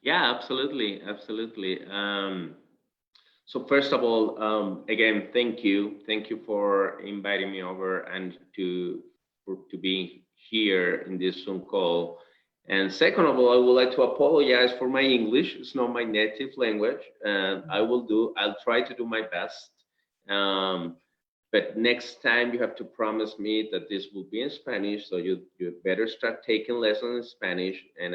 Yeah, absolutely, absolutely. So first of all, again, thank you for inviting me over and to be here in this Zoom call. And second of all, I would like to apologize for my English. It's not my native language, and I'll try to do my best. Um, but next time you have to promise me that this will be in Spanish, so you better start taking lessons in Spanish and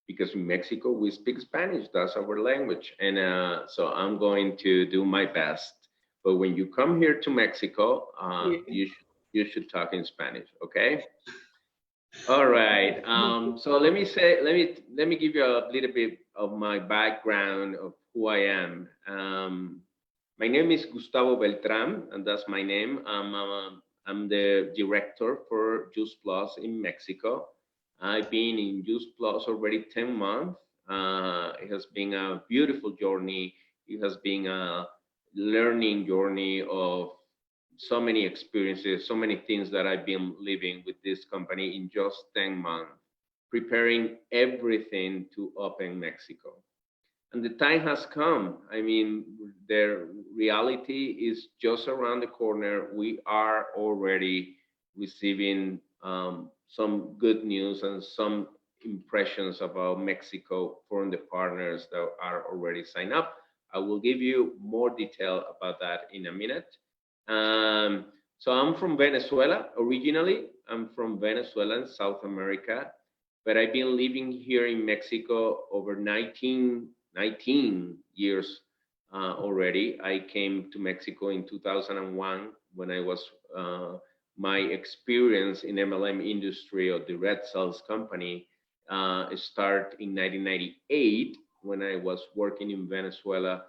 because in Mexico we speak Spanish. That's our language, and so I'm going to do my best. But when you come here to Mexico, Yeah. you should talk in Spanish, okay? All right. So let me give you a little bit of my background of who I am. My name is Gustavo Beltran, and that's my name. I'm the director for Juice Plus in Mexico. I've been in Juice Plus already 10 months. It has been a beautiful journey. It has been a learning journey of so many experiences, so many things that I've been living with this company in just 10 months, preparing everything to open Mexico. And the time has come. I mean, the reality is just around the corner. We are already receiving some good news and some impressions about Mexico from the partners that are already signed up. I will give you more detail about that in a minute. Um, so I'm from Venezuela originally. I'm from Venezuela in South America, but I've been living here in Mexico over 19 years already. I came to Mexico in 2001 when I was my experience in MLM industry or the Red Cells company start in 1998 when I was working in Venezuela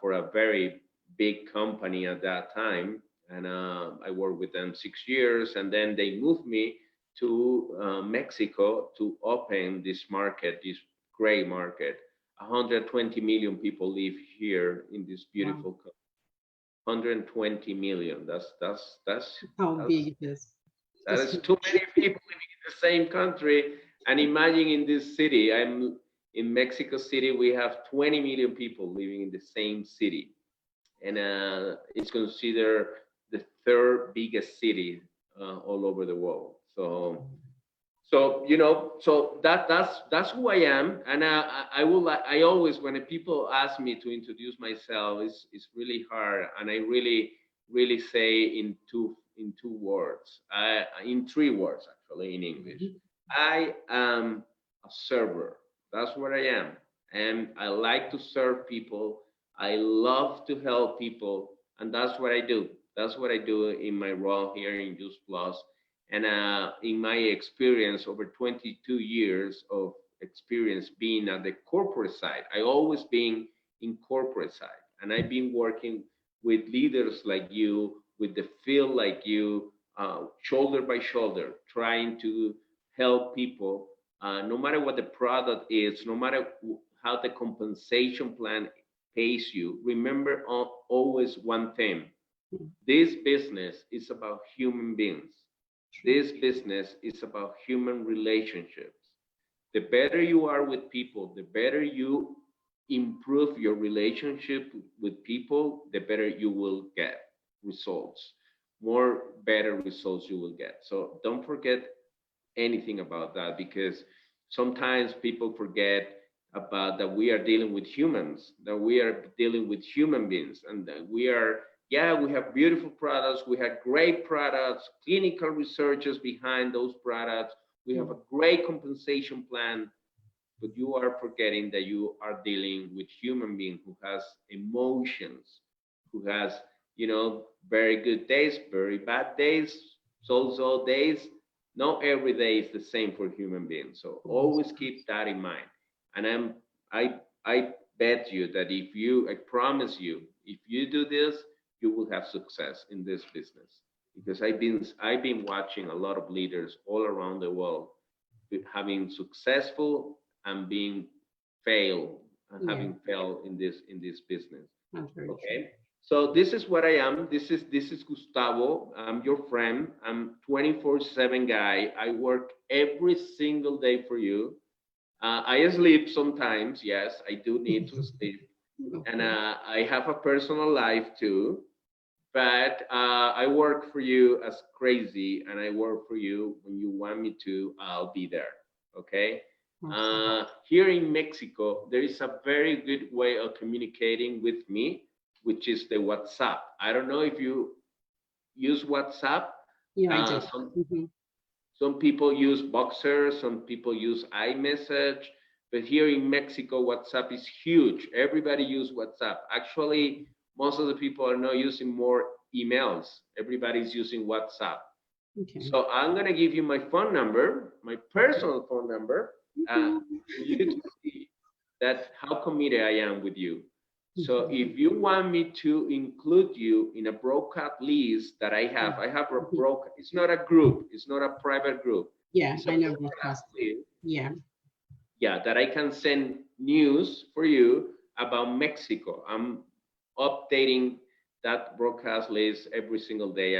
for a very big company at that time, and I worked with them 6 years, and then they moved me to Mexico to open this market, this gray market. 120 million people live here in this Wow. beautiful country. 120 million. How That's big it is. that It's is too huge. many people living in the same country. And imagine in this city, I'm in Mexico City, we have 20 million people living in the same city, and it's considered the third biggest city all over the world. So so that's who I am, and I will I always when people ask me to introduce myself, it's really hard, and I really say in two words, in three words actually in English. Mhm. I am a server. That's what I am, and I like to serve people. I love to help people, and that's what I do. That's what I do in my role here in Juice Plus. And in my experience, over 22 years of experience being at the corporate side, I always been in corporate side, and I've been working with leaders like you, with the field like you, shoulder by shoulder, trying to help people. No matter what the product is, no matter how the compensation plan pays you, remember always one thing: this business is about human beings. True. This business is about human relationships. The better you are with people, the better you improve your relationship with people, the better you will get results. More better results you will get. So don't forget anything about that, because sometimes people forget about that we are dealing with humans, that we are dealing with human beings, and that we are, yeah, we have beautiful products, we have great products, clinical researchers behind those products, we have a Mm. great compensation plan, but you are forgetting that you are dealing with human being who has emotions, who has, very good days, very bad days, so days. Not every day is the same for human beings, so Yes. always keep that in mind. And I bet you that if you, I promise you, if you do this, you will have success in this business, because I've been watching a lot of leaders all around the world having successful and being failed and Yeah, having failed in this business. that's very true. Okay, so this is what I am. This is Gustavo. I'm your friend. I'm 24/7 guy. I work every single day for you. I sleep sometimes. Yes, I do need to sleep. And Okay. I have a personal life too. But I work for you as crazy, and I work for you when you want me to. I'll be there. Okay. Awesome. Here in Mexico, there is a very good way of communicating with me, which is the WhatsApp. I don't know if you use WhatsApp. Yeah, I do. Some Hmm. people use Boxer, some people use iMessage, but here in Mexico, WhatsApp is huge. Everybody use WhatsApp. Actually, most of the people are not using more emails. Everybody's using WhatsApp. Okay. So I'm gonna give you my phone number, my personal phone number, Mhm. for you to see that how committed I am with you. So Mhm. if you want me to include you in a broadcast list that I have a Mhm. broadcast. It's not a group. It's not a private group. Yeah, It's a I know broadcast broadcast. list. Yeah. Yeah, that I can send news for you about Mexico. I'm updating that broadcast list every single day.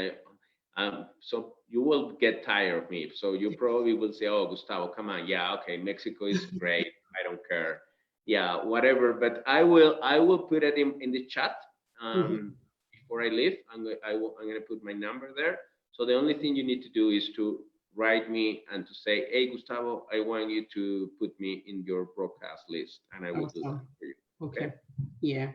So you will get tired of me. So you probably will say, "Oh, Gustavo, come on, yeah, okay, Mexico is great. I don't care, yeah, whatever." But I will put it in the chat Mhm. before I leave. I'm gonna put my number there. So the only thing you need to do is to write me and to say, "Hey, Gustavo, I want you to put me in your broadcast list," and I will do that Awesome. for you. Okay. Okay. Yeah.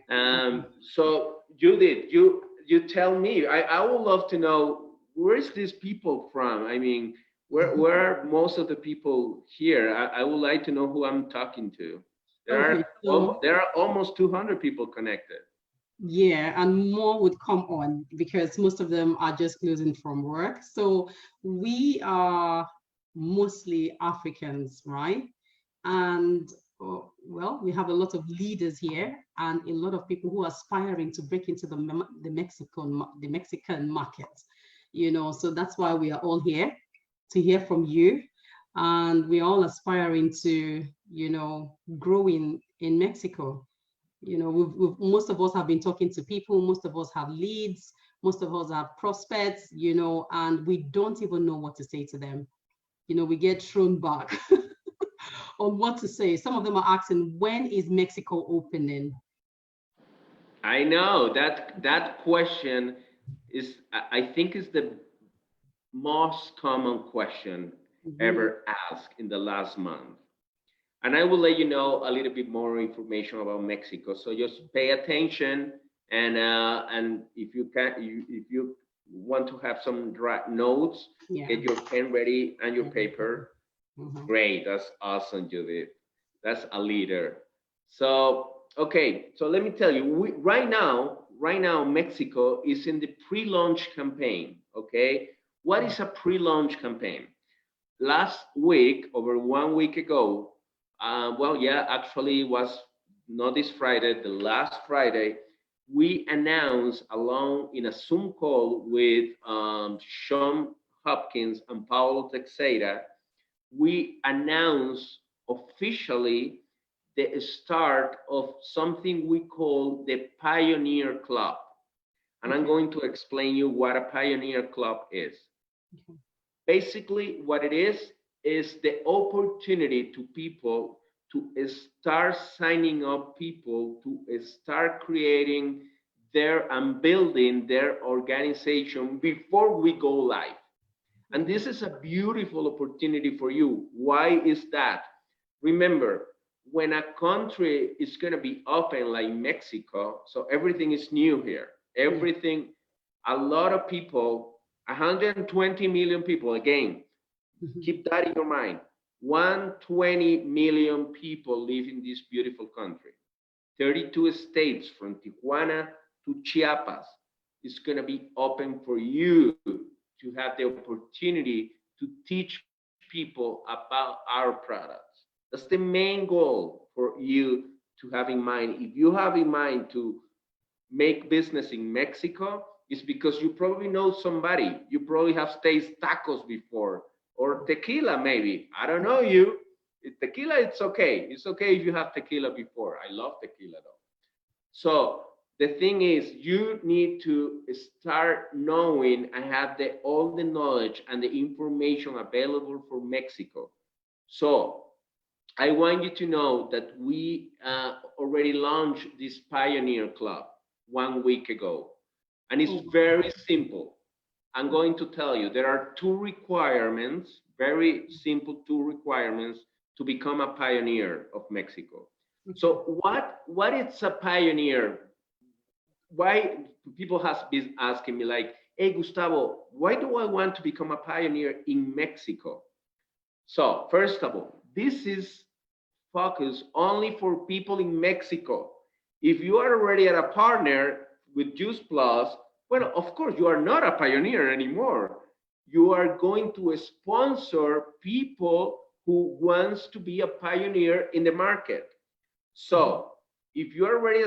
So Judith, you tell me. I would love to know where is these people from. I mean, where are most of the people here? I would like to know who I'm talking to. Okay. So There are almost 200 people connected. yeah, and more would come on because most of them are just closing from work. So we are mostly Africans, right? And well, we have a lot of leaders here and a lot of people who are aspiring to break into the Mexican market. So that's why we are all here to hear from you, and we're all aspiring to grow in Mexico. Most of us have been talking to people, most of us have leads, most of us have prospects, and we don't even know what to say to them. We get thrown back on what to say. Some of them are asking, when is Mexico opening? I know that question is, I think, is the most common question Mhm. ever asked in the last month. And I will let you know a little bit more information about Mexico. So just pay attention, and if you can, if you want to have some notes, Yeah. get your pen ready and your Mhm. paper. Mhm. Great, that's awesome, Judith. That's a leader. So okay, so let me tell you, right now, Mexico is in the pre-launch campaign. Okay, what is a pre-launch campaign? Last week, over 1 week ago, well, yeah, actually, it was not this Friday, the last Friday, we announced along in a Zoom call with Sean Hopkins and Paulo Teixeira. We announced officially the start of something we call the Pioneer Club. And I'm Okay. going to explain you what a Pioneer Club is. Okay. Basically, what it is the opportunity to people to start signing up people to start creating their and building their organization before we go live. And Okay. this is a beautiful opportunity for you. Why is that? Remember, when a country is going to be open like Mexico, so everything is new here. Yeah. Everything, a lot of people, 120 million people, again, Mhm. keep that in your mind. 120 million people live in this beautiful country. 32 states from Tijuana to Chiapas is going to be open for you to have the opportunity to teach people about our products. That's the main goal for you to have in mind. If you have in mind to make business in Mexico, it's because you probably know somebody. You probably have tasted tacos before or tequila, maybe. I don't know you. Tequila, it's okay. It's okay if you have tequila before. I love tequila though. So the thing is, you need to start knowing and have all the knowledge and the information available for Mexico. So I want you to know that we already launched this Pioneer Club 1 week ago, and it's Oh, very simple. I'm going to tell you there are two requirements, very simple two requirements to become a pioneer of Mexico. okay. So what is a pioneer? Why people has been asking me like, hey Gustavo, why do I want to become a pioneer in Mexico? So first of all, this is focused only for people in Mexico. If you are already at a partner with Juice Plus, well, of course, you are not a pioneer anymore. You are going to sponsor people who wants to be a pioneer in the market. Mhm. So if you're already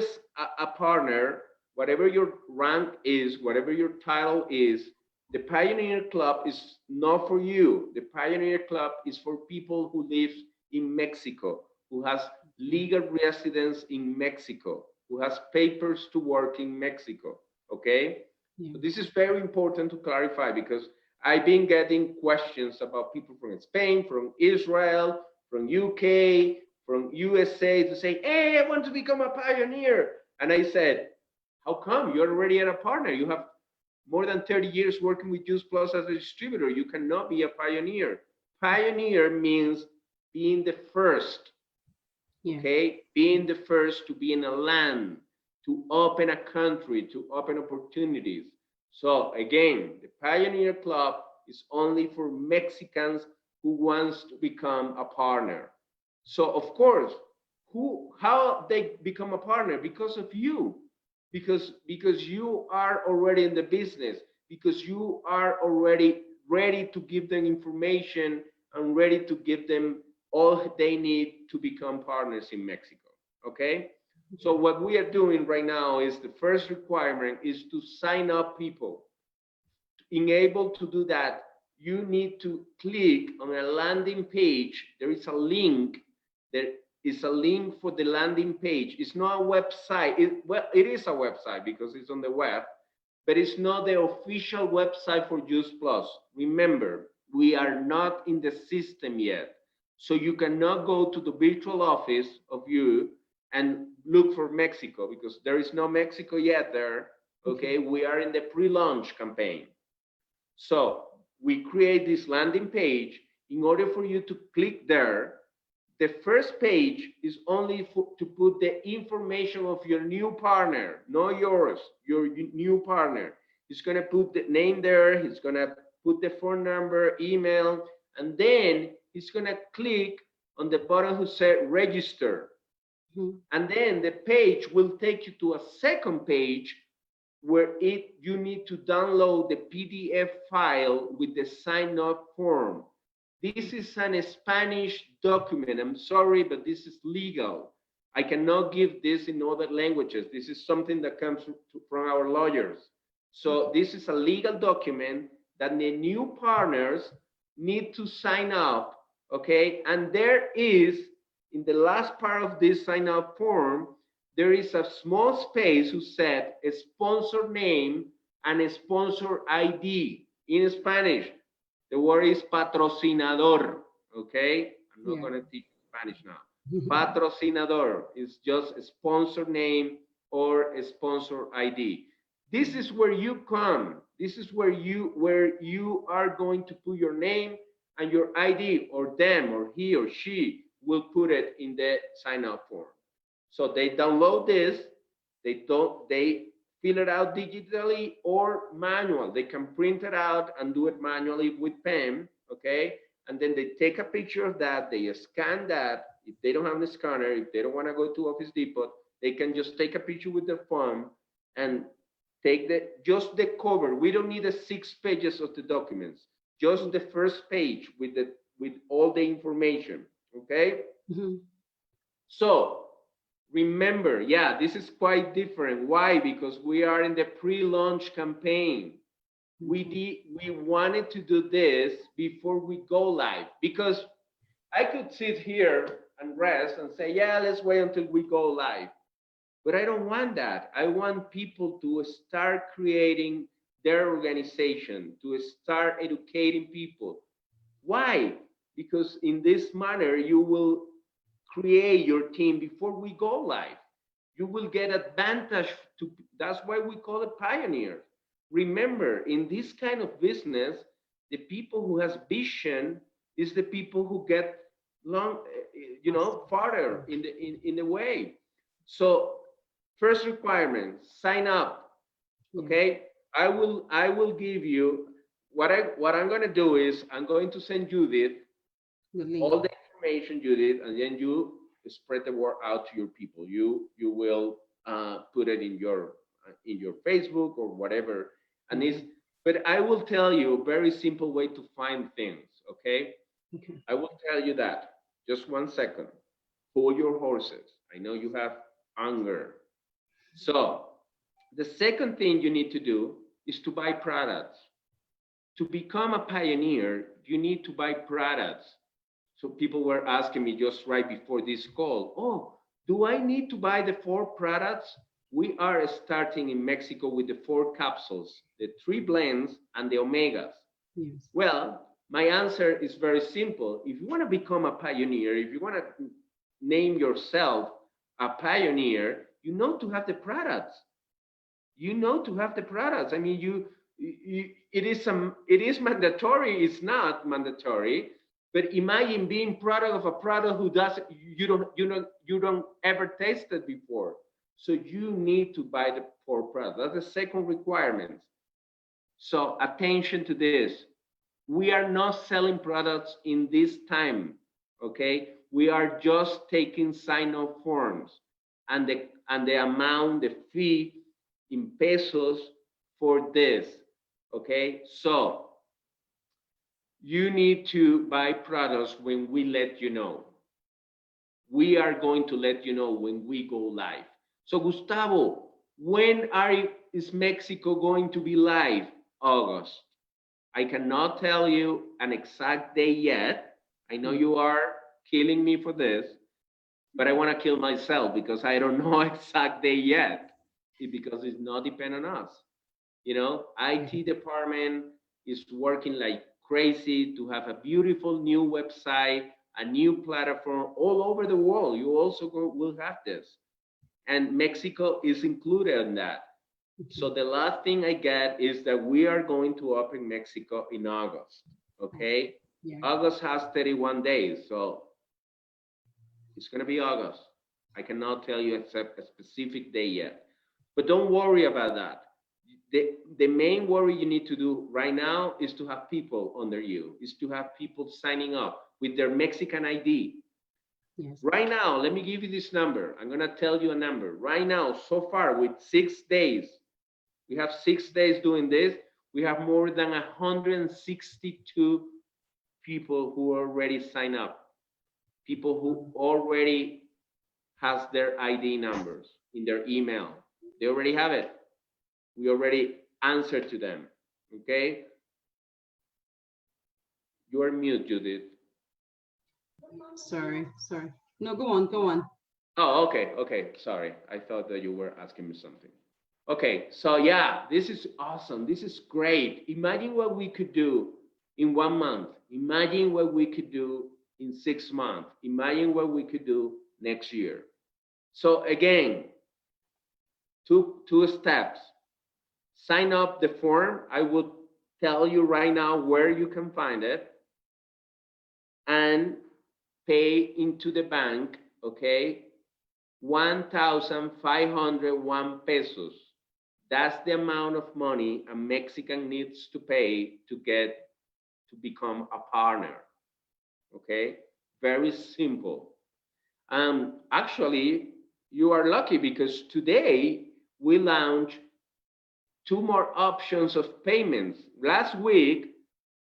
a partner, whatever your rank is, whatever your title is, the Pioneer Club is not for you. The Pioneer Club is for people who live in Mexico, who has legal residence in Mexico, who has papers to work in Mexico. Okay? Yeah. So this is very important to clarify because I've been getting questions about people from Spain, from Israel, from UK, from USA to say, hey, I want to become a pioneer. And I said, how come? You're already at a partner. You have more than 30 years working with Juice Plus as a distributor. You cannot be a pioneer. Pioneer means being the first, Yeah. okay? Being the first to be in a land, to open a country, to open opportunities. So again, the Pioneer Club is only for Mexicans who wants to become a partner. So of course, how they become a partner? Because of you, because you are already in the business, because you are already ready to give them information and ready to give them all they need to become partners in Mexico. Okay? So what we are doing right now is the first requirement is to sign up people. In able to do that, you need to click on a landing page. There is a link. There is a link for the landing page. It's not a website. Well, it is a website because it's on the web, but it's not the official website for Juice Plus. Remember, we are not in the system yet. So you cannot go to the virtual office of you and look for Mexico because there is no Mexico yet there. Okay. Okay, we are in the pre-launch campaign. So we create this landing page. In order for you to click there, the first page is only to put the information of your new partner, not yours, your new partner. He's going to put the name there. He's going to put the phone number, email, and then he's going to click on the button who said register. Mhm. And then the page will take you to a second page where you need to download the PDF file with the sign up form. This is an Spanish document. I'm sorry, but this is legal. I cannot give this in other languages. This is something that comes from our lawyers. So this is a legal document that the new partners need to sign up, okay? And there is, in the last part of this sign up form, there is a small space who said a sponsor name and a sponsor ID in Spanish. The word is patrocinador, okay? I'm not Yeah. going to teach Spanish now. Patrocinador is just a sponsor name or a sponsor ID. This is where you come. This is where you are going to put your name and your ID, or them or he or she will put it in the sign up form. So they download this, they fill it out digitally or manual. They can print it out and do it manually with pen, okay? And then they take a picture of that, they scan that. If they don't have the scanner, if they don't want to go to Office Depot, they can just take a picture with their phone and take just the cover. We don't need the 6 pages of the documents, just the first page with all the information, okay? Mhm. So remember, yeah, this is quite different. Why? Because we are in the pre-launch campaign. We wanted to do this before we go live because I could sit here and rest and say, yeah, let's wait until we go live. But I don't want that. I want people to start creating their organization, to start educating people. Why? Because in this manner, you will create your team before we go live. You will get advantage to, that's why we call it pioneer. Remember, in this kind of business, the people who has vision is the people who get long, farther in the way. So first requirement, sign up. Okay. I will give you what I'm going to do is I'm going to send Judith all the information, Judith, and then you spread the word out to your people. You will put it in your Facebook or whatever. And but I will tell you a very simple way to find things. Okay. I will tell you that. Just 1 second. Hold your horses. I know you have anger. So the second thing you need to do is to buy products. To become a pioneer, you need to buy products. So people were asking me just right before this call, oh, do I need to buy the 4 products? We are starting in Mexico with the 4 capsules, the 3 blends, and the omegas. Yes. Well, my answer is very simple. If you want to become a pioneer, if you want to name yourself a pioneer, you know to have the products. You know to have the products. I mean, it is mandatory. It's not mandatory. But imagine being product of a product who doesn't, you don't ever taste it before. So you need to buy the 4 products. That's the second requirement. So attention to this. We are not selling products in this time, okay? We are just taking sign-up forms and the amount, the fee in pesos for this, okay? So you need to buy products when we let you know. We are going to let you know when we go live. So Gustavo, when is Mexico going to be live? August. I cannot tell you an exact day yet. I know you are killing me for this, but I want to kill myself because I don't know exact day yet, because it's not dependent on us. IT department is working like crazy to have a beautiful new website, a new platform all over the world. You also will have this. And Mexico is included in that. So the last thing I get is that we are going to open Mexico in August, okay? Yeah. August has 31 days, so it's gonna be August. I cannot tell you except a specific day yet, but don't worry about that. The main worry you need to do right now is to have people under you, is to have people signing up with their Mexican ID. Yes. Right now, let me give you this number. I'm gonna tell you a number. Right now, so far with 6 days, we have 6 days doing this. We have more than 162 people who already signed up. People who already has their ID numbers in their email. They already have it. We already answered to them, okay? You are mute, Judith. Sorry. No, go on. Oh, okay, sorry. I thought that you were asking me something. Okay, so yeah, this is awesome. This is great. Imagine what we could do in 1 month. Imagine what we could do in 6 months. Imagine what we could do next year. So again, two steps. Sign up the form. I would tell you right now where you can find it, and pay into the bank, okay, 1,501 pesos. That's the amount of money a Mexican needs to pay to become a partner, okay? Very simple. Actually, you are lucky because today we launched 2 more options of payments. Last week,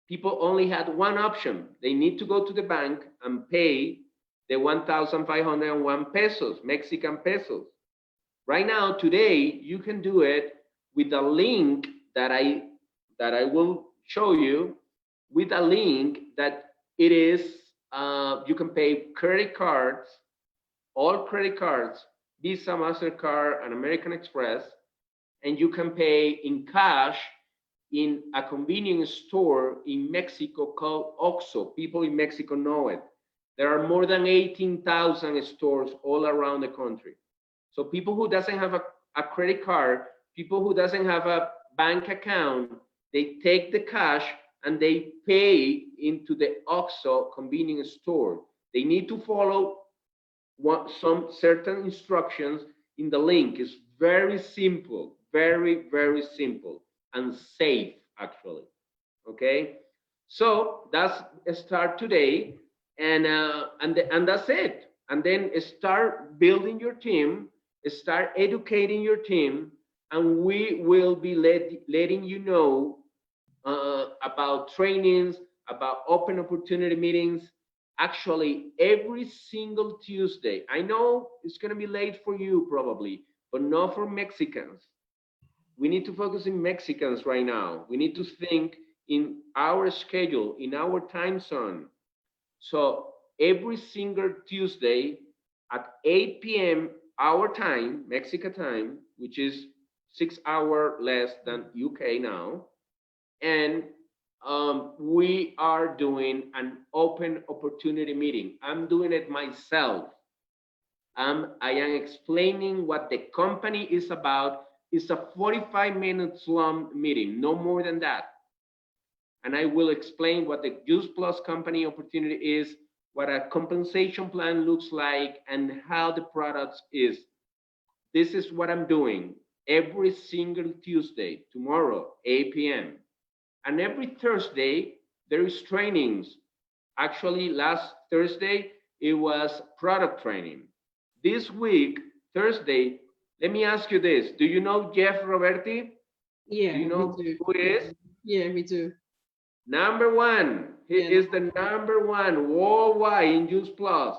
people only had 1 option. They need to go to the bank and pay the 1,501 pesos, Mexican pesos. Right now, today, you can do it with a link that I will show you, with a link that it is, you can pay credit cards, all credit cards, Visa, MasterCard, and American Express, and you can pay in cash in a convenience store in Mexico called OXXO. People in Mexico know it. There are more than 18,000 stores all around the country. So people who doesn't have a credit card, people who doesn't have a bank account, they take the cash and they pay into the OXXO convenience store. They need to follow some certain instructions in the link. It's very simple, very, very simple and safe actually, okay? So that's a start today, and that's it. And then start building your team, start educating your team, and we will be letting you know about trainings, about open opportunity meetings. Actually, every single Tuesday. I know it's going to be late for you probably, but not for Mexicans. We need to focus in Mexicans right now. We need to think in our schedule, in our time zone. So every single Tuesday at 8 p.m. our time, Mexico time, which is 6 hours less than UK now, and we are doing an open opportunity meeting. I'm doing it myself. I am explaining what the company is about. It's a 45-minute long meeting, no more than that. And I will explain what the Juice Plus company opportunity is, what a compensation plan looks like, and how the products is. This is what I'm doing every single Tuesday, tomorrow, 8 p.m. And every Thursday, there is trainings. Actually, last Thursday, it was product training. This week, Thursday, let me ask you this. Do you know Jeff Roberti? Yeah, do you know who he is? Yeah, we do. Number one. He is the number one worldwide in Juice Plus.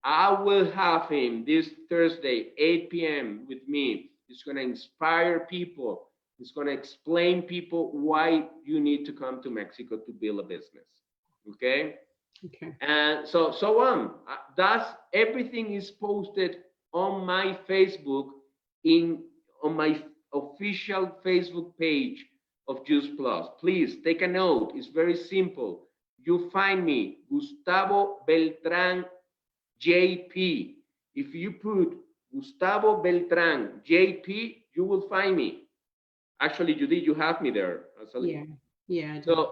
I will have him this Thursday, 8 p.m. with me. He's going to inspire people. He's going to explain people why you need to come to Mexico to build a business. Okay? Okay. And so on. That's everything is posted on my Facebook, on my official Facebook page of Juice Plus. Please take a note. It's very simple. You find me, Gustavo Beltran JP. If you put Gustavo Beltran JP, you will find me. Actually, Judy, you have me there. Yeah. So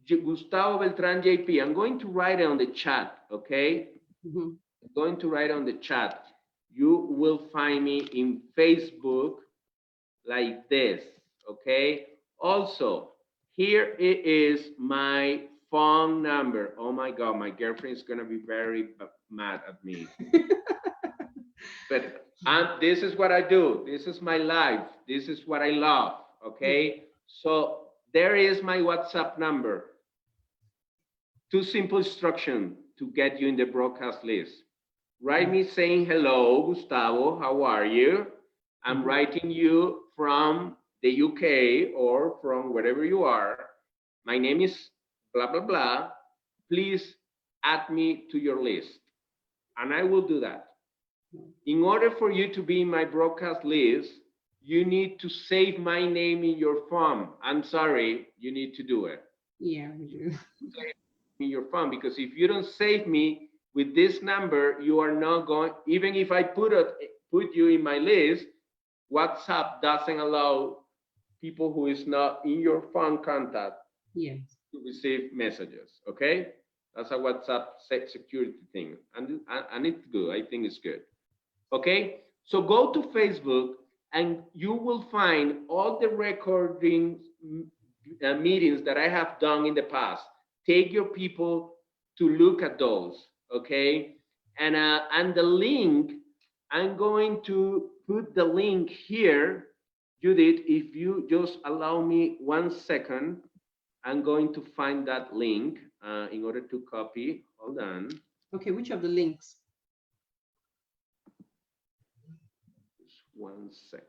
Gustavo Beltran JP. I'm going to write it on the chat, okay? I'm going to write on the chat. You will find me in Facebook like this, okay? Also, here it is my phone number. Oh my God, my girlfriend is gonna be very mad at me. But this is what I do. This is my life. This is what I love, okay? So there is my WhatsApp number. 2 simple instructions to get you in the broadcast list. Write me saying, hello, Gustavo, how are you? I'm writing you from the UK or from wherever you are. My name is blah, blah, blah. Please add me to your list. And I will do that. In order for you to be in my broadcast list, you need to save my name in your phone. I'm sorry, you need to do it. Yeah, we do. In your phone, because if you don't save me with this number, you are not going, even if I put you in my list, WhatsApp doesn't allow people who is not in your phone contact to receive messages, okay? That's a WhatsApp security thing, and it's good. I think it's good. Okay, so go to Facebook and you will find all the recording meetings that I have done in the past. Take your people to look at those, okay? And the link, I'm going to put the link here. Judith, if you just allow me 1 second, I'm going to find that link in order to copy. Hold on. Okay, which of the links? Just 1 second.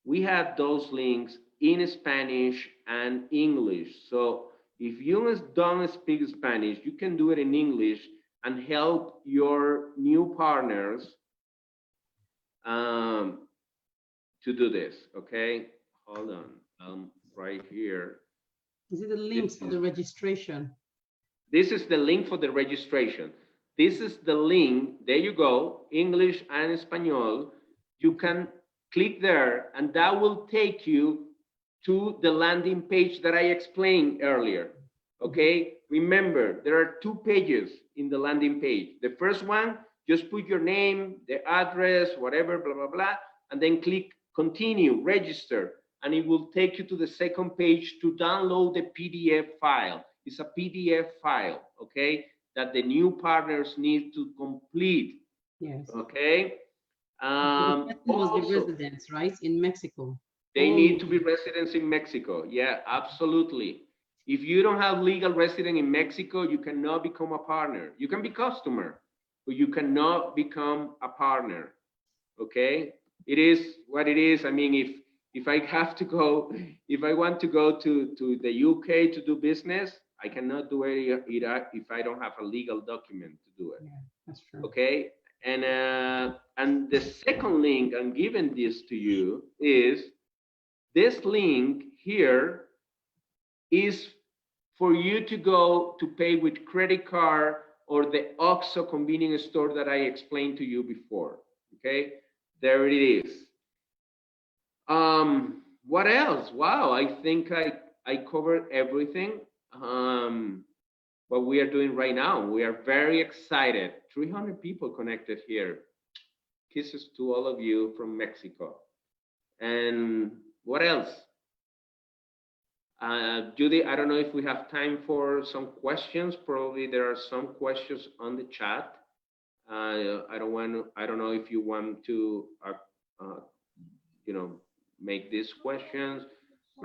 We have those links in Spanish and English. So if you don't speak Spanish, you can do it in English and help your new partners to do this, okay? Hold on, right here. Is it the links for the registration? This is the link for the registration. This is the link. There you go, English and Espanol. You can click there, and that will take you to the landing page that I explained earlier. Okay, remember, there are 2 pages in the landing page. The first one, just put your name, the address, whatever, blah, blah, blah, and then click continue, register, and it will take you to the second page to download the PDF file. It's a PDF file, okay, that the new partners need to complete. Yes. Okay. Must be residents, right, in Mexico. They need to be residents in Mexico. Yeah, absolutely. If you don't have legal resident in Mexico, you cannot become a partner. You can be customer, but you cannot become a partner. Okay, it is what it is. I mean, if I have to go, if I want to go to the UK to do business, I cannot do it if I don't have a legal document to do it. Yeah, that's true. Okay, and the second link I'm giving this to you is this link here is for you to go to pay with credit card or the OXXO convenience store that I explained to you before. Okay, there it is. What else? Wow, I think I covered everything. What we are doing right now. We are very excited. 300 people connected here. Kisses to all of you from Mexico. And what else? Judy, I don't know if we have time for some questions. Probably there are some questions on the chat. I don't know if you want to, you know, make these questions.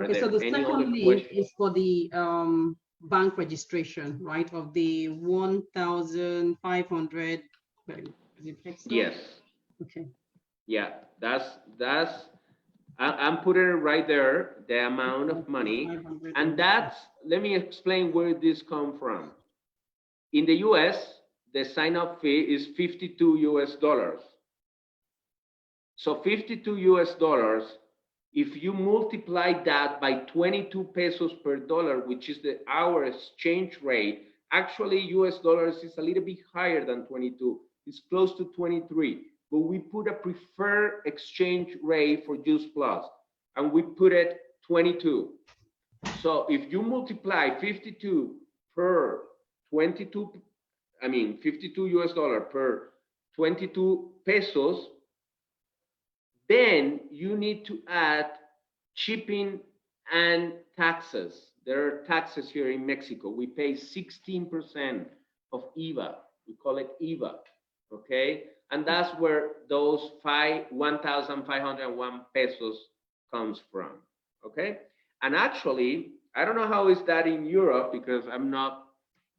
Okay, so the second link is for the bank registration, right? Of the 1,500. Yes. Okay. Yeah, that's. I'm putting it right there, the amount of money, and that's. Let me explain where this comes from. In the U.S., the sign-up fee is $52 US. So $52 US. If you multiply that by 22 pesos per dollar, which is our exchange rate, actually US dollars is a little bit higher than 22. It's close to 23, but we put a preferred exchange rate for Juice Plus, and we put it 22. So if you multiply 52 per 22, I mean 52 US dollar per 22 pesos, then you need to add shipping and taxes. There are taxes here in Mexico. We pay 16% of IVA. We call it IVA, okay? And that's where those 1,501 pesos comes from, okay? And actually, I don't know how is that in Europe because I'm not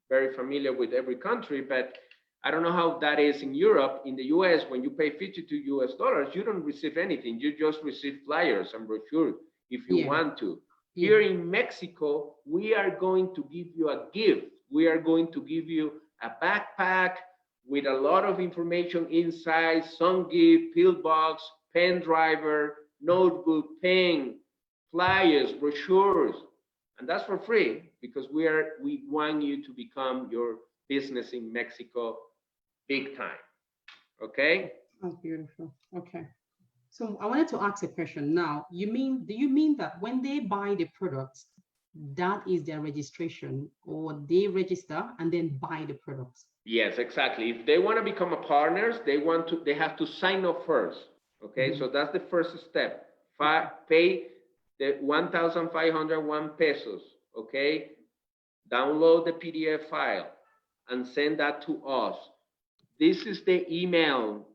very familiar with every country, but I don't know how that is in Europe. In the US, when you pay 52 US dollars, you don't receive anything. You just receive flyers and brochures if you want to. Here in Mexico, we are going to give you a gift. We are going to give you a backpack with a lot of information inside, some gift, pillbox, pen driver, notebook, pen, flyers, brochures. And that's for free because we want you to become your business in Mexico big time. Okay? Oh, beautiful. Okay. So I wanted to ask a question now. Do you mean that when they buy the products, that is their registration, or they register and then buy the products? Yes, exactly. If they want to become a partners, they have to sign up first. Okay, so that's the first step. Pay the 1,501 pesos. Okay, download the PDF file and send that to us. This is the email.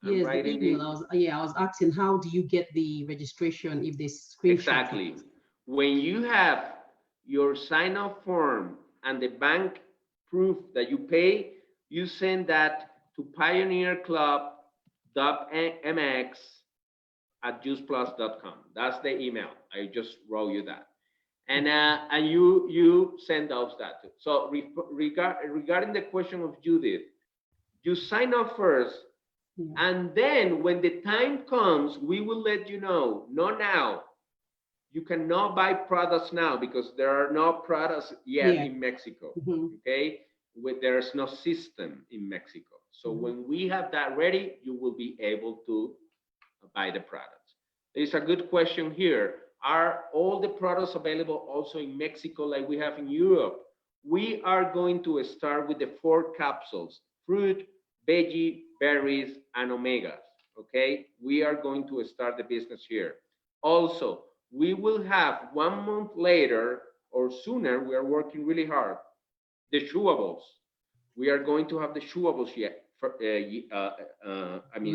Yes, the email. I was asking, how do you get the registration if they screenshot? Exactly. When you have your sign-up form and the bank proof that you pay, you send that to pioneerclub.mx@juiceplus.com. That's the email. I just wrote you that. And you send us that too. So regarding the question of Judith, you sign up first, and then when the time comes, we will let you know. Not now. you cannot buy products now because there are no products yet in Mexico. Okay, there's no system in Mexico. So when we have that ready, you will be able to buy the products. There's a good question here. Are all the products available also in Mexico like we have in Europe? We are going to start with the 4 capsules: fruit, veggie, berries, and omegas. Okay, we are going to start the business here. Also, we will have 1 month later or sooner, we are working really hard, the chewables. We are going to have the chewables yet,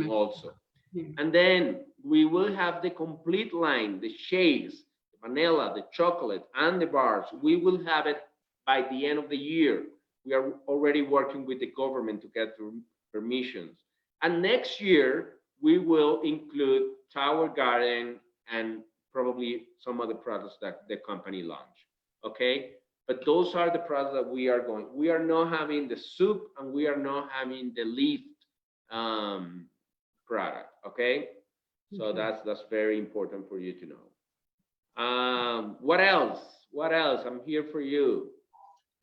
also. And then we will have the complete line, the shakes, the vanilla, the chocolate, and the bars. We will have it by the end of the year. We are already working with the government to get permissions. And next year, we will include Tower Garden and probably some other products that the company launched. Okay? But those are the products that we are going. We are not having the soup and we are not having the leaf product. Okay? So that's very important for you to know. What else? What else? I'm here for you.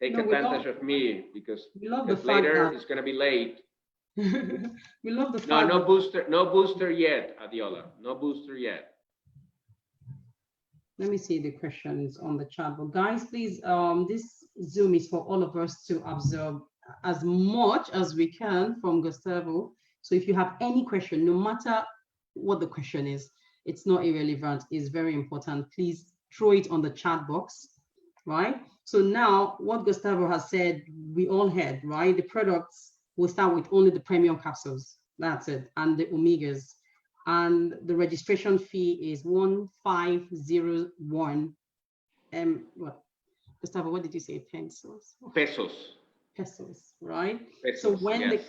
Take advantage of me because later it's going to be late. We love the fact no booster yet, Adiola. No booster yet. Let me see the questions on the chat. But guys, please, this Zoom is for all of us to absorb as much as we can from Gustavo. So if you have any question, no matter what the question is, it's not irrelevant, it's very important. Please throw it on the chat box, right? So now what Gustavo has said, we all heard, right? The products will start with only the premium capsules. That's it. And the omegas. And the registration fee is 1501. What? Gustavo, what did you say? Pesos. Pesos, right? Pesos, so when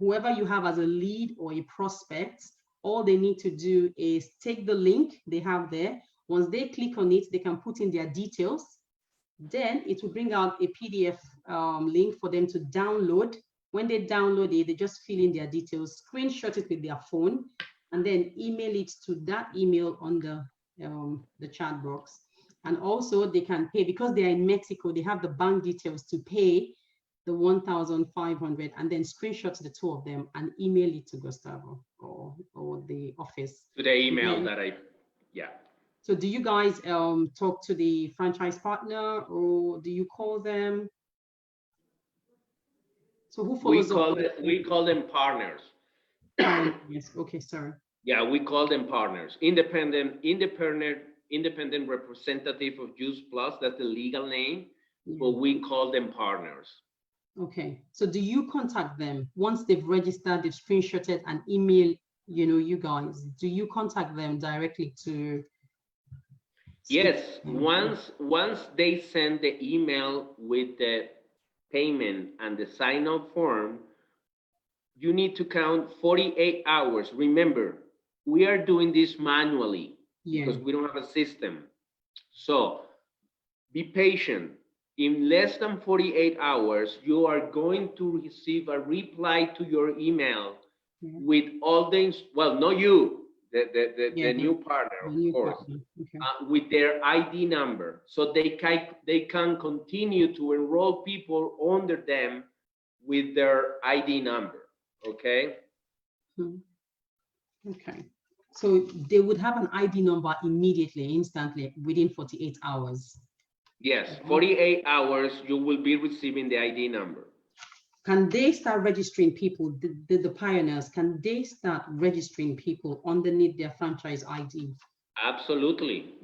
whoever you have as a lead or a prospect, all they need to do is take the link they have there. Once they click on it, they can put in their details. Then it will bring out a PDF link for them to download. When they download it, they just fill in their details, screenshot it with their phone, and then email it to that email on the chat box. And also they can pay, because they are in Mexico, they have the bank details to pay the 1,500 and then screenshot the 2 of them and email it to Gustavo or the office. To the email So do you guys talk to the franchise partner or do you call them? So who follows up? We call them partners. Yes. Okay. Sorry. Yeah, we call them partners. Independent representative of Juice Plus. That's the legal name, but we call them partners. Okay. So do you contact them once they've registered, they've screenshotted and email? You guys. Do you contact them directly to? Yes. Once they send the email with the payment and the sign-up form, you need to count 48 hours. Remember, we are doing this manually because we don't have a system. So be patient. In less than 48 hours, you are going to receive a reply to your email with all the, well, not you, the new partner, of course, with their ID number. So they can continue to enroll people under them with their ID number. Okay. Okay. So they would have an ID number immediately, instantly, within 48 hours. Yes, 48 hours, you will be receiving the ID number. Can they start registering people, the pioneers, can they start registering people underneath their franchise ID? Absolutely.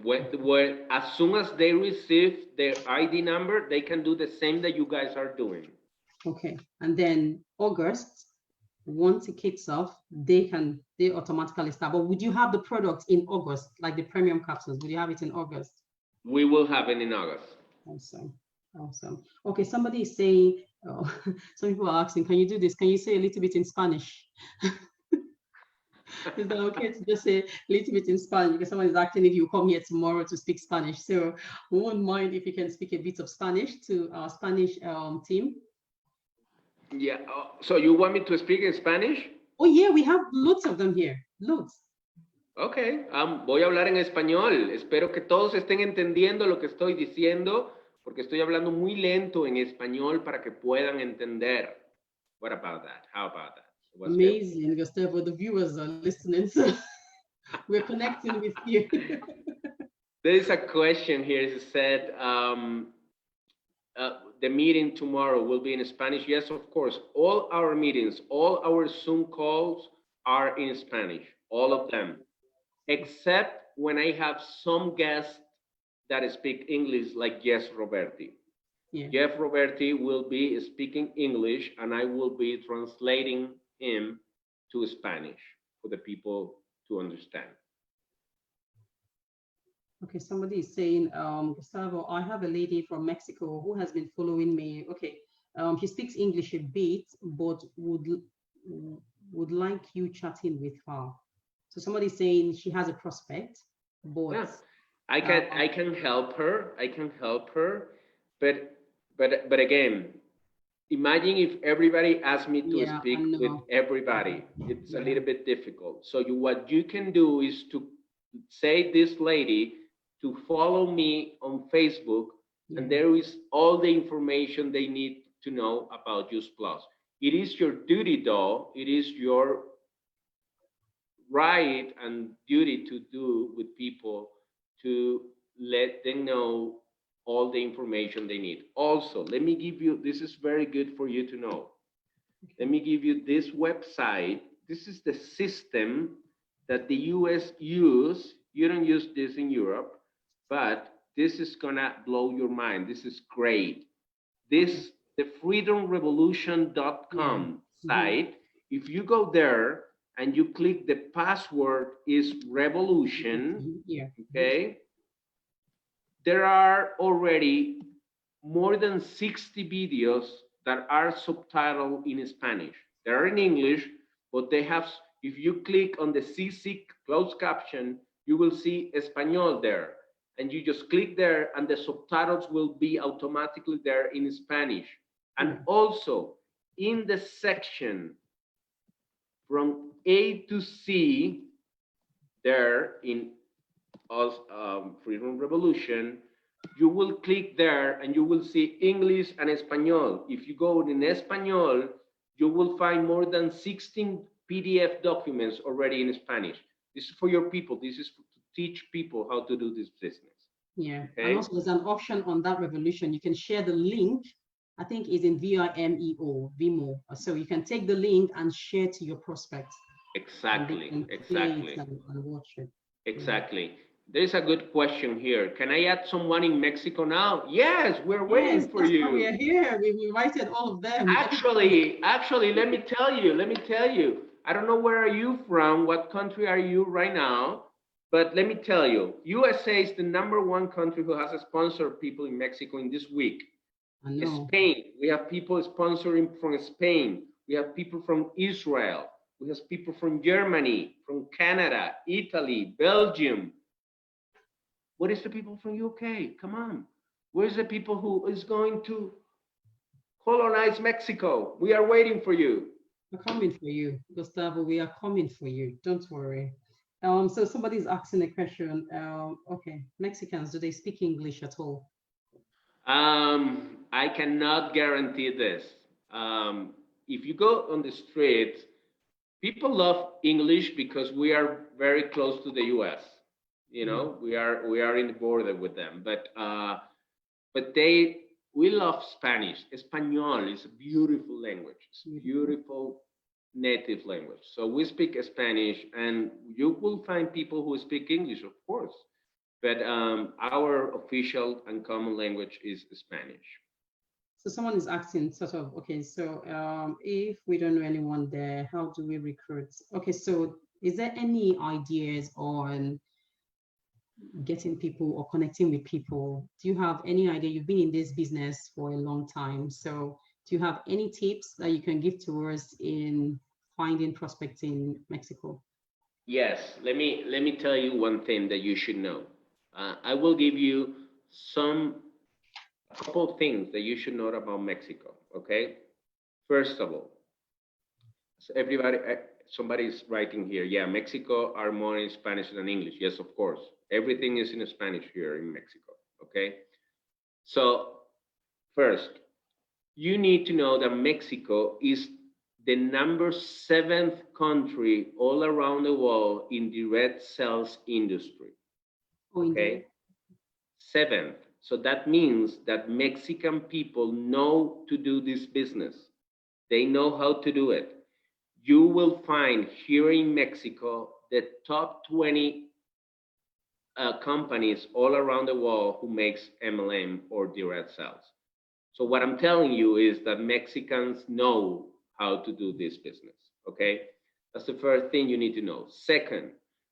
As soon as they receive their ID number, they can do the same that you guys are doing. Okay. And then August, once it kicks off, they automatically start. But would you have the products in August, like the premium capsules? Would you have it in August? We will have it in August. Awesome. Awesome. Okay, somebody is saying, some people are asking, can you do this? Can you say a little bit in Spanish? Is that okay to just say a little bit in Spanish? Because someone is asking if you come here tomorrow to speak Spanish. So we won't mind if you can speak a bit of Spanish to our Spanish team. Yeah. So you want me to speak in Spanish? Oh yeah, we have loads of them here. Loads. Ok, voy a hablar en español. Espero que todos estén entendiendo lo que estoy diciendo, porque estoy hablando muy lento en español para que puedan entender. What about that? How about that? Was good? Amazing, Gustavo. The viewers are listening, so we're connecting with you. There is a question here. It said, the meeting tomorrow will be in Spanish. Yes, of course. All our meetings, all our Zoom calls are in Spanish, all of them, except when I have some guests that speak English, like Jeff Roberti. Yeah. Jeff Roberti will be speaking English, and I will be translating him to Spanish for the people to understand. Okay, somebody is saying, Gustavo, I have a lady from Mexico who has been following me. Okay, she speaks English a bit, but would like you chatting with her. So somebody is saying she has a prospect, but Yeah, I can help her. I can help her, but again, imagine if everybody asked me to yeah, I speak with know. everybody. It's a Yeah. little bit difficult. So what you can do is to say this lady to follow me on Facebook, and Yeah. there is all the information they need to know about Juice Plus. It is your duty, though. It is your right and duty to do with people to let them know all the information they need. Also, let me give you, this is very good for you to know. Let me give you this website. This is the system that the US use. You don't use this in Europe, but this is gonna blow your mind. This is great. This, the freedomrevolution.com site, if you go there and you click the password is revolution, Yeah. okay, there are already more than 60 videos that are subtitled in Spanish. They're in English, but they have, if you click on the CC closed caption, you will see Espanol there. And you just click there and the subtitles will be automatically there in Spanish. And also in the section from A to C, there in Freedom Revolution, you will click there and you will see English and Espanol. If you go in Espanol, you will find more than 16 PDF documents already in Spanish. This is for your people. This is to teach people how to do this business. Yeah. Okay? And also there's an option on that revolution. You can share the link. I think is in Vimeo. So you can take the link and share to your prospects. Exactly. Exactly. And watch it. Exactly. There's a good question here. Can I add someone in Mexico now? Yes, we're waiting for you. We are here. We've invited all of them. Actually, let me tell you. I don't know where are you from, what country are you right now, but let me tell you, USA is the #1 country who has sponsored people in Mexico in this week. I know. Spain, we have people sponsoring from Spain. We have people from Israel. We have people from Germany, from Canada, Italy, Belgium. What is the people from UK? Come on. Where's the people who is going to colonize Mexico? We are waiting for you. We're coming for you, Gustavo. We are coming for you. Don't worry. So somebody's asking a question. Okay, Mexicans, do they speak English at all? I cannot guarantee this. If you go on the street, people love English because we are very close to the U.S. You know, we are in the border with them, but we love Spanish. Español is a beautiful language. It's a beautiful native language. So we speak Spanish, and you will find people who speak English, of course. But our official and common language is Spanish. So someone is asking sort of, okay, so if we don't know anyone there, how do we recruit? Okay, so is there any ideas on getting people or connecting with people? Do you have any idea? You've been in this business for a long time. So do you have any tips that you can give to us in finding prospects in Mexico? Yes, let me tell you one thing that you should know. I will give you a couple of things that you should know about Mexico, okay? First of all, Everybody, somebody's writing here. Yeah, Mexico are more in Spanish than English. Yes, of course. Everything is in Spanish here in Mexico. Okay. So first, you need to know that Mexico is the number seventh country all around the world in direct sales industry. Okay. Seventh. So that means that Mexican people know to do this business. They know how to do it. You will find here in Mexico the top 20 companies all around the world who makes MLM or direct sales. So what I'm telling you is that Mexicans know how to do this business, okay? That's the first thing you need to know. Second,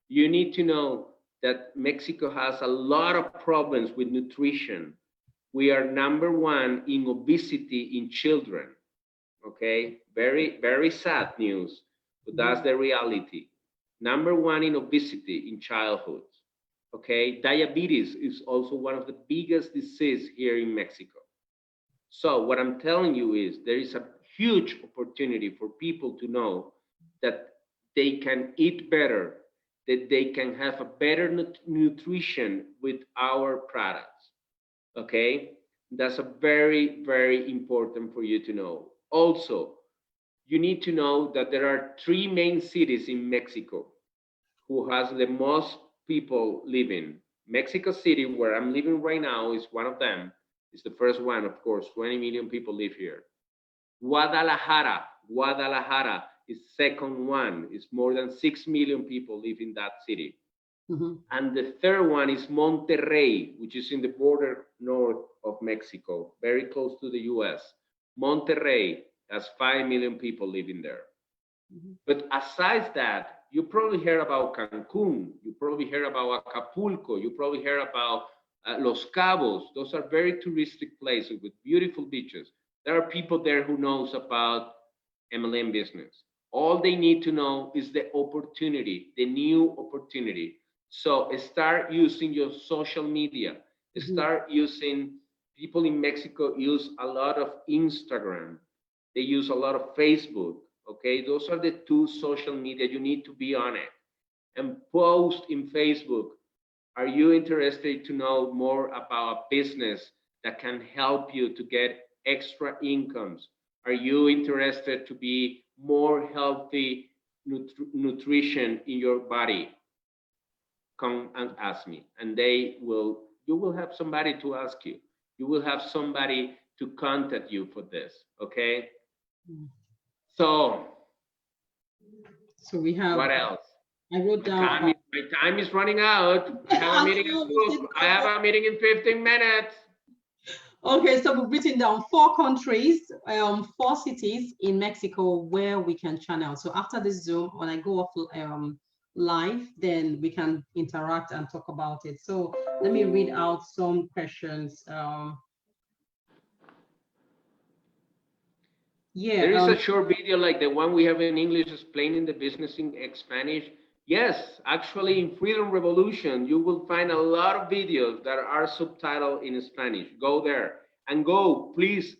you need to know that Mexico has a lot of problems with nutrition. We are number one in obesity in children, okay? Very, very sad news, but that's the reality. Number one in obesity in childhood, okay? Diabetes is also one of the biggest diseases here in Mexico. So what I'm telling you is there is a huge opportunity for people to know that they can eat better, that they can have a better nutrition with our products, okay? That's a very, very important for you to know. Also, you need to know that there are three main cities in Mexico who has the most people living. Mexico City, where I'm living right now, is one of them. It's the first one, of course. 20 million people live here. Guadalajara is second one. It's more than 6 million people live in that city. And the third one is Monterrey, which is in the border north of Mexico, very close to the US. Monterrey has 5 million people living there. But aside that, you probably heard about Cancun, you probably heard about Acapulco, you probably heard about Los Cabos. Those are very touristic places with beautiful beaches. There are people there who knows about MLM business. All they need to know is the opportunity, the new opportunity. So start using your social media. Start using, people in Mexico use a lot of Instagram. They use a lot of Facebook. Okay, those are the two social media. You need to be on it and post in Facebook. Are you interested to know more about a business that can help you to get extra incomes? Are you interested to be more healthy nutrition in your body? Come and ask me, and you will have somebody to ask you. You will have somebody to contact you for this, okay? So we have, what else? I wrote down. My time is running out. I have a meeting at 2. I have a meeting in 15 minutes. Okay, so we've written down 4 countries, 4 cities in Mexico where we can channel. So after this Zoom, when I go off live, then we can interact and talk about it. So let me read out some questions. Yeah, there is a short video like the one we have in English explaining the business in Spanish. Yes, actually in Freedom Revolution, you will find a lot of videos that are subtitled in Spanish. Go there and please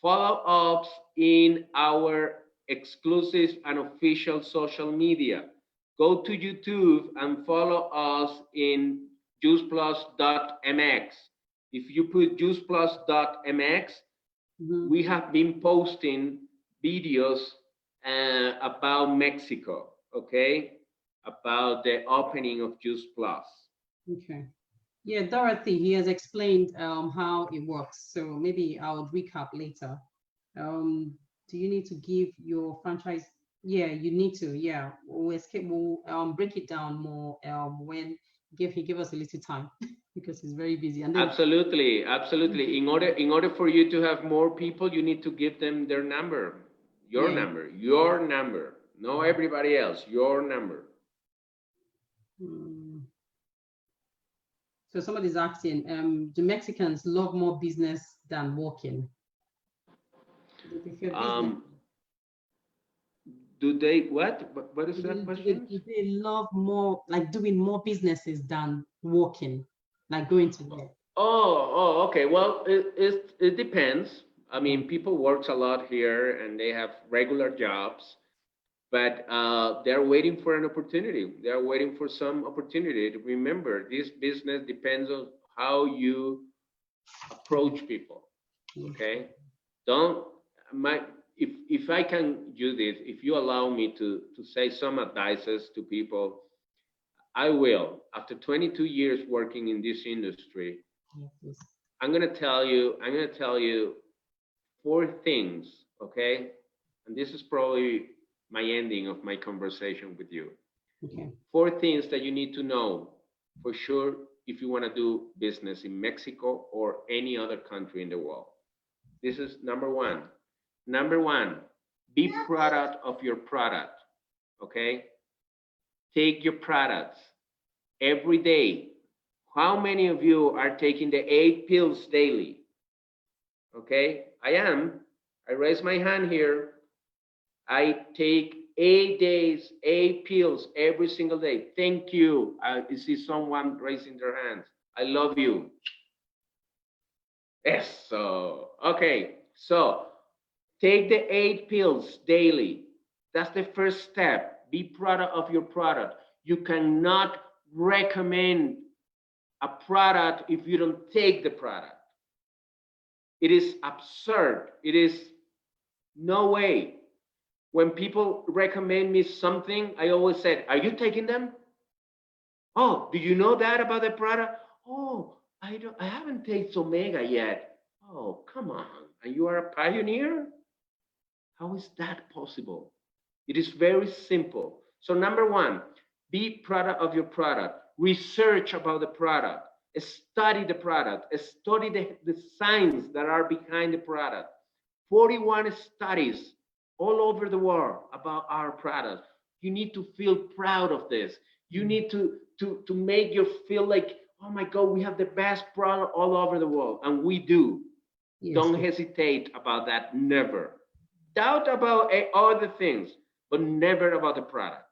follow us in our exclusive and official social media. Go to YouTube and follow us in juiceplus.mx. If you put juiceplus.mx, we have been posting videos about Mexico, okay? About the opening of Juice Plus. Okay. Yeah, Dorothy, he has explained how it works. So maybe I'll recap later. Do you need to give your franchise? Yeah, you need to. Yeah, we'll break it down more when he give us a little time because he's very busy. And then, absolutely. In order for you to have more people, you need to give them their number, your number, no everybody else, your number. So somebody's asking, do Mexicans love more business than walking? Do they what is that question? Do they love more, like doing more businesses than walking, like going to work? Oh, okay. Well, it depends. I mean, people work a lot here and they have regular jobs. but they're waiting for an opportunity. They're waiting for some opportunity. Remember, this business depends on how you approach people. Okay, don't my if I can do this, if you allow me to say some advices to people, I will. After 22 years working in this industry, Yes. I'm gonna tell you four things, okay? And this is probably my ending of my conversation with you. Okay. Four things that you need to know for sure if you want to do business in Mexico or any other country in the world. This is number one. Number one, be proud of your product, okay? Take your products every day. How many of you are taking the 8 pills daily? Okay, I am. I raise my hand here. I take 8 days, 8 pills every single day. Thank you. I see someone raising their hands. I love you. Yes. So, okay. So take the 8 pills daily. That's the first step. Be proud of your product. You cannot recommend a product if you don't take the product. It is absurd. It is no way. When people recommend me something, I always said, "Are you taking them? Oh, do you know that about the product? Oh, I haven't taken Omega yet. Oh, come on. And you are a pioneer? How is that possible?" It is very simple. So number one, be proud of your product. Research about the product. Study the product. Study the science that are behind the product. 41 studies all over the world about our product. You need to feel proud of this. You need to make you feel like, oh my God, we have the best product all over the world. And we do. Yes. Don't hesitate about that, never. Doubt about other things, but never about the product.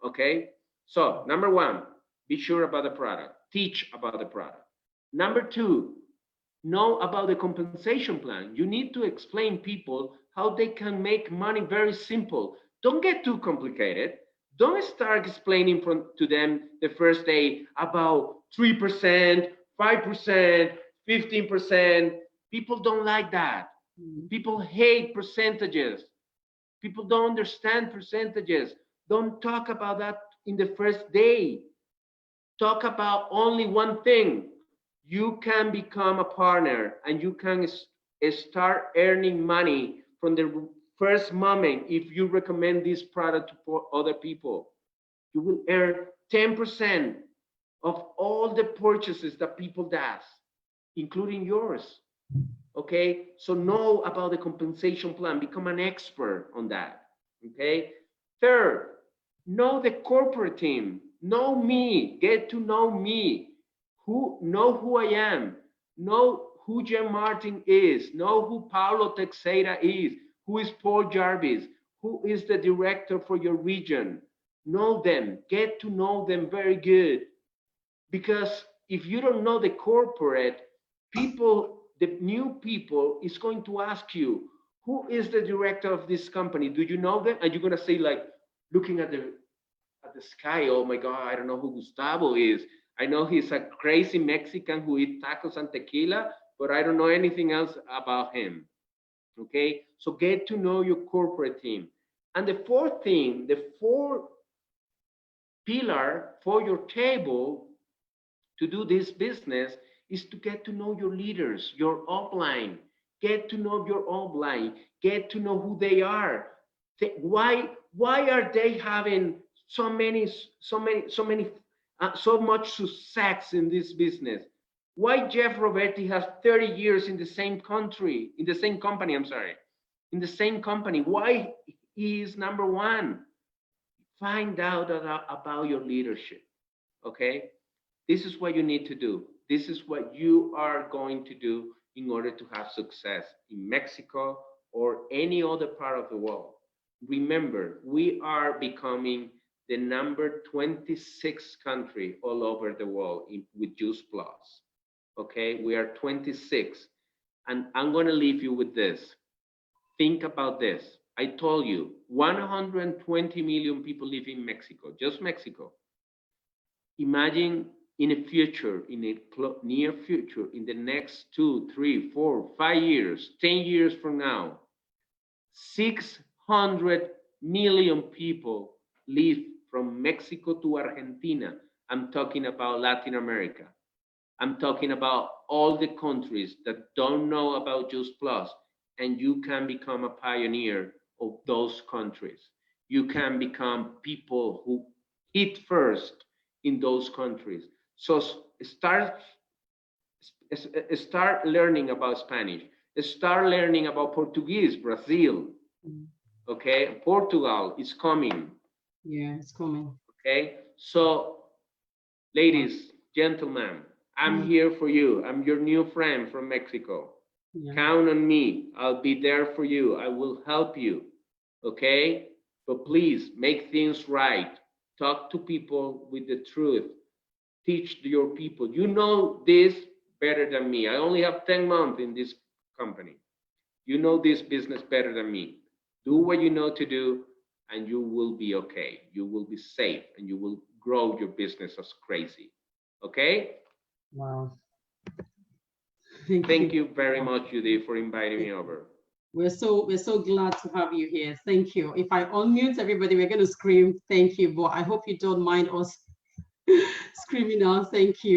Okay? So, number one, be sure about the product. Teach about the product. Number two, know about the compensation plan. You need to explain people how they can make money very simple. Don't get too complicated. Don't start explaining to them the first day about 3%, 5%, 15%. People don't like that. People hate percentages. People don't understand percentages. Don't talk about that in the first day. Talk about only one thing. You can become a partner and you can start earning money from the first moment if you recommend this product to other people. You will earn 10% of all the purchases that people does, including yours. Okay, so know about the compensation plan, become an expert on that. Okay, third, know the corporate team, know me, get to know me, know who I am, know who Jen Martin is, know who Paulo Teixeira is, who is Paul Jarvis, who is the director for your region. Know them, get to know them very good, because if you don't know the corporate people, the new people is going to ask you, who is the director of this company? Do you know them? And you're gonna say, like, looking at the sky, oh my God, I don't know who Gustavo is. I know he's a crazy Mexican who eats tacos and tequila, but I don't know anything else about him. Okay, so get to know your corporate team. And the fourth thing, the fourth pillar for your table to do this business is to get to know your leaders, your upline. Get to know your upline. Get to know who they are. Why are they having so much success in this business? Why Jeff Roberti has 30 years in the same country, in the same company, I'm sorry, in the same company? Why he is number one? Find out about your leadership, okay? This is what you need to do. This is what you are going to do in order to have success in Mexico or any other part of the world. Remember, we are becoming the number 26 country all over the world with Juice Plus. Okay, we are 26. And I'm going to leave you with this. Think about this. I told you, 120 million people live in Mexico, just Mexico. Imagine in a future, in a near future, in the next 2, 3, 4, 5 years, 10 years from now, 600 million people live from Mexico to Argentina. I'm talking about Latin America. I'm talking about all the countries that don't know about Just Plus, and you can become a pioneer of those countries. You can become people who hit first in those countries. So start learning about Spanish. Start learning about Portuguese, Brazil. Okay, Portugal is coming. Yeah, it's coming. Okay, so ladies, gentlemen, I'm here for you. I'm your new friend from Mexico. Yeah. Count on me. I'll be there for you. I will help you. Okay, but please make things right. Talk to people with the truth. Teach your people. You know this better than me. I only have 10 months in this company. You know this business better than me. Do what you know to do, and you will be okay. You will be safe, and you will grow your business as crazy. Okay? Wow. Thank you very much, Judy, for inviting me over. We're so glad to have you here. Thank you. If I unmute everybody, we're going to scream thank you, but I hope you don't mind us screaming out thank you.